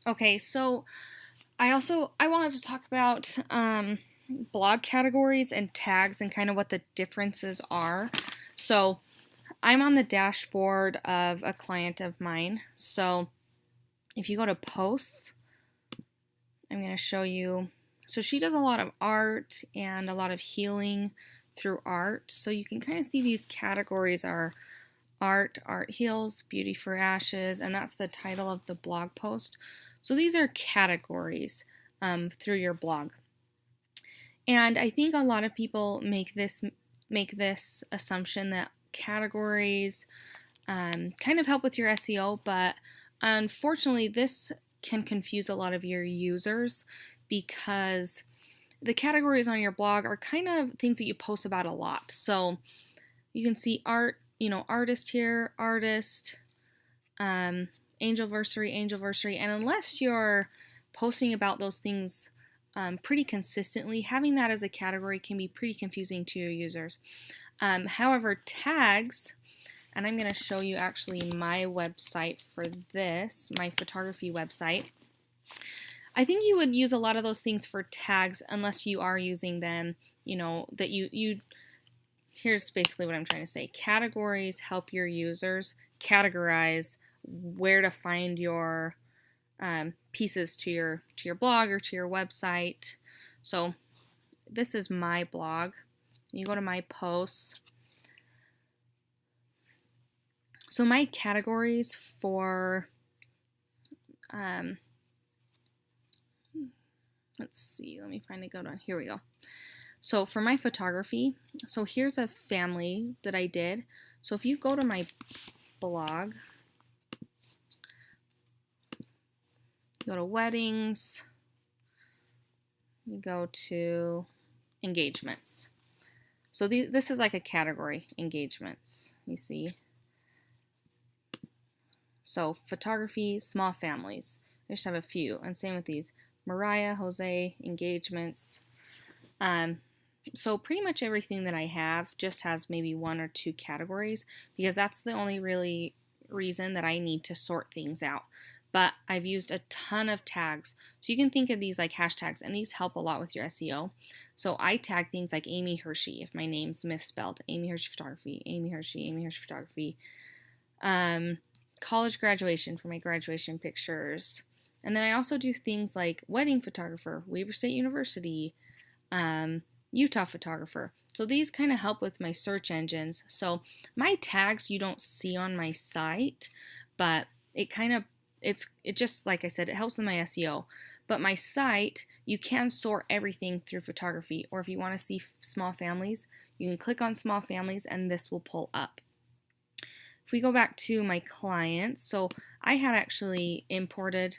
Okay, so I wanted to talk about blog categories and tags and kind of what the differences are. So I'm on the dashboard of a client of mine. So if you go to posts, I'm going to show you. So she does a lot of art and a lot of healing through art. So you can kind of see these categories are art heals, beauty for ashes, and that's the title of the blog post. So these are categories through your blog. And I think a lot of people make this assumption that categories kind of help with your SEO, but unfortunately, this can confuse a lot of your users because the categories on your blog are kind of things that you post about a lot. So you can see art, artist here, artist, angelversary, and unless you're posting about those things pretty consistently, having that as a category can be pretty confusing to your users. However, tags, and I'm going to show you actually my website for this, my photography website. I think you would use a lot of those things for tags unless you are using them, that you here's basically what I'm trying to say. Categories help your users categorize where to find your pieces to your blog or to your website. So this is my blog. You go to my posts. So my categories for let's see, let me find it. Go down. Here we go. So for my photography, so here's a family that I did. So if you go to my blog, go to weddings, you go to engagements. So this is like a category, engagements, you see. So photography, small families. I just have a few, and same with these. Mariah, Jose, engagements. So pretty much everything that I have just has maybe one or two categories because that's the only really reason that I need to sort things out. But I've used a ton of tags. So you can think of these like hashtags, and these help a lot with your SEO. So I tag things like Amy Hershey if my name's misspelled. Amy Hershey Photography, Amy Hershey Photography. College graduation for my graduation pictures. And then I also do things like wedding photographer, Weber State University, Utah photographer. So these kind of help with my search engines. So my tags you don't see on my site, but it just like I said, it helps with my SEO. But my site, you can sort everything through photography, or if you want to see small families, you can click on small families and this will pull up. If we go back to my clients, so I had actually imported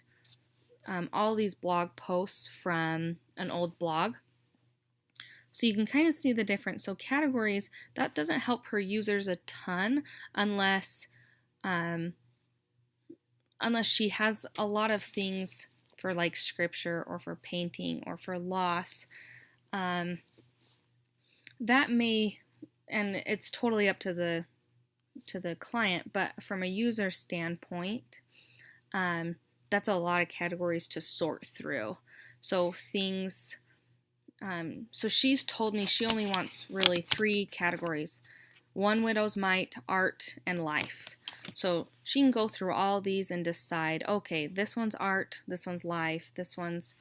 all these blog posts from an old blog. So you can kind of see the difference. So categories, that doesn't help her users a ton unless she has a lot of things for like scripture or for painting or for loss. That may, and it's totally up to the client, but from a user standpoint, that's a lot of categories to sort through. So things, so she's told me she only wants really 3 categories: one widow's mite, art, and life. So she can go through all these and decide, okay, this one's art, this one's life, this one's,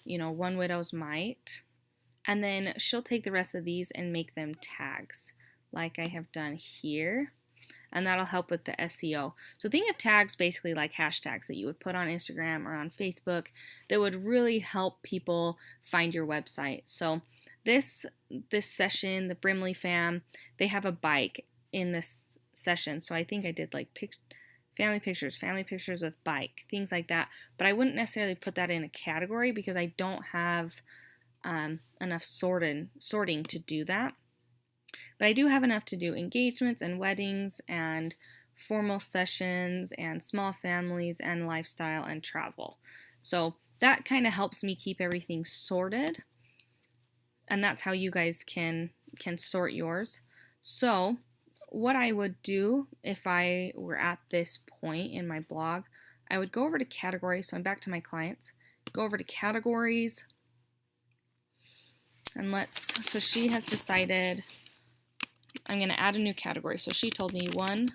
one widow's mite. And then she'll take the rest of these and make them tags like I have done here. And that'll help with the SEO. So think of tags basically like hashtags that you would put on Instagram or on Facebook that would really help people find your website. So this session, the Brimley fam, they have a bike in this session. So I think I did like family pictures with bike, things like that. But I wouldn't necessarily put that in a category because I don't have enough sorting to do that. But I do have enough to do engagements and weddings and formal sessions and small families and lifestyle and travel. So that kind of helps me keep everything sorted. And that's how you guys can sort yours. So what I would do if I were at this point in my blog, I would go over to categories. So I'm back to my clients. Go over to categories. And so she has decided I'm going to add a new category. So she told me One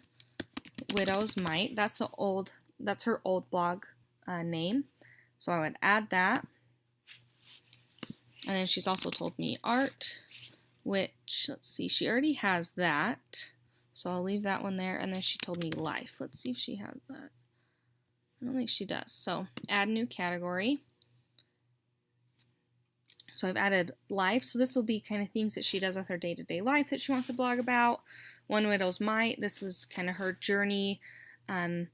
Widow's Mite. That's her old blog name. So I would add that. And then she's also told me art, which, let's see, she already has that. So I'll leave that one there. And then she told me life. Let's see if she has that. I don't think she does. So add new category. So I've added life. So this will be kind of things that she does with her day-to-day life that she wants to blog about. One Widow's Mite. This is kind of her journey. And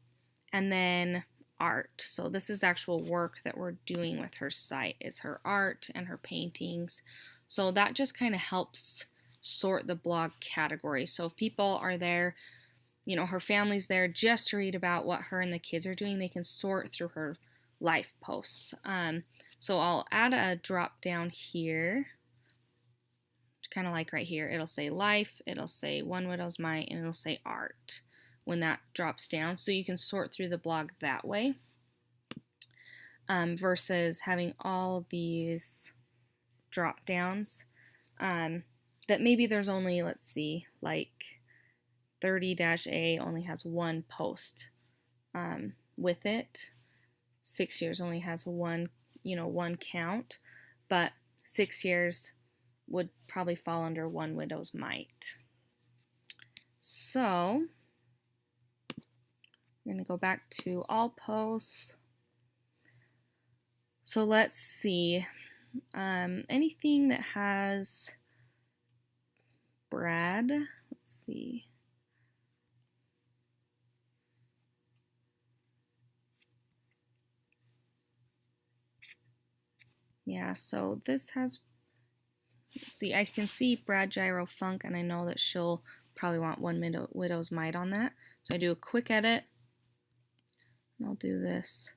then art. So this is the actual work that we're doing with her site, is her art and her paintings. So that just kind of helps sort the blog categories. So if people are there, you know, her family's there just to read about what her and the kids are doing, they can sort through her life posts. So I'll add a drop down here, kind of like right here. It'll say life, it'll say One Widow's Mite, and it'll say art when that drops down. So you can sort through the blog that way, versus having all these drop downs that maybe there's only, let's see, like 30-A only has one post with it. 6 years only has one count, but 6 years would probably fall under One Widow's Mite. So I'm going to go back to all posts. So let's see, anything that has Brad, let's see. Yeah, so this has, let's see, I can see Brad Gyro Funk, and I know that she'll probably want One Widow's Mite on that. So I do a quick edit, and I'll do this.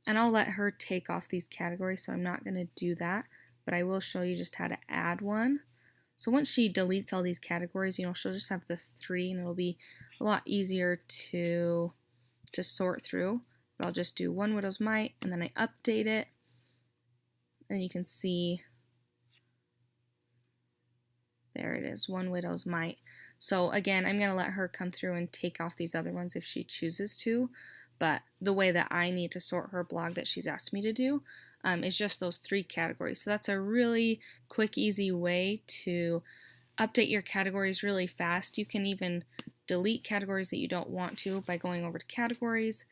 And I'll let her take off these categories, so I'm not going to do that, but I will show you just how to add one. So once she deletes all these categories, she'll just have the 3, and it'll be a lot easier to sort through. But I'll just do One Widow's Mite, and then I update it. And you can see, there it is, One Widow's Mite. So again, I'm going to let her come through and take off these other ones if she chooses to. But the way that I need to sort her blog that she's asked me to do is just those 3 categories. So that's a really quick, easy way to update your categories really fast. You can even delete categories that you don't want to by going over to categories,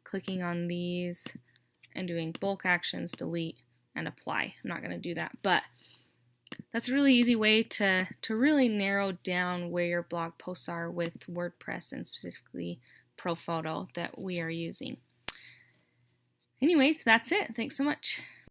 clicking on these, and doing bulk actions, delete, and apply. I'm not going to do that, but that's a really easy way to really narrow down where your blog posts are with WordPress, and specifically ProPhoto that we are using. Anyways, that's it. Thanks so much.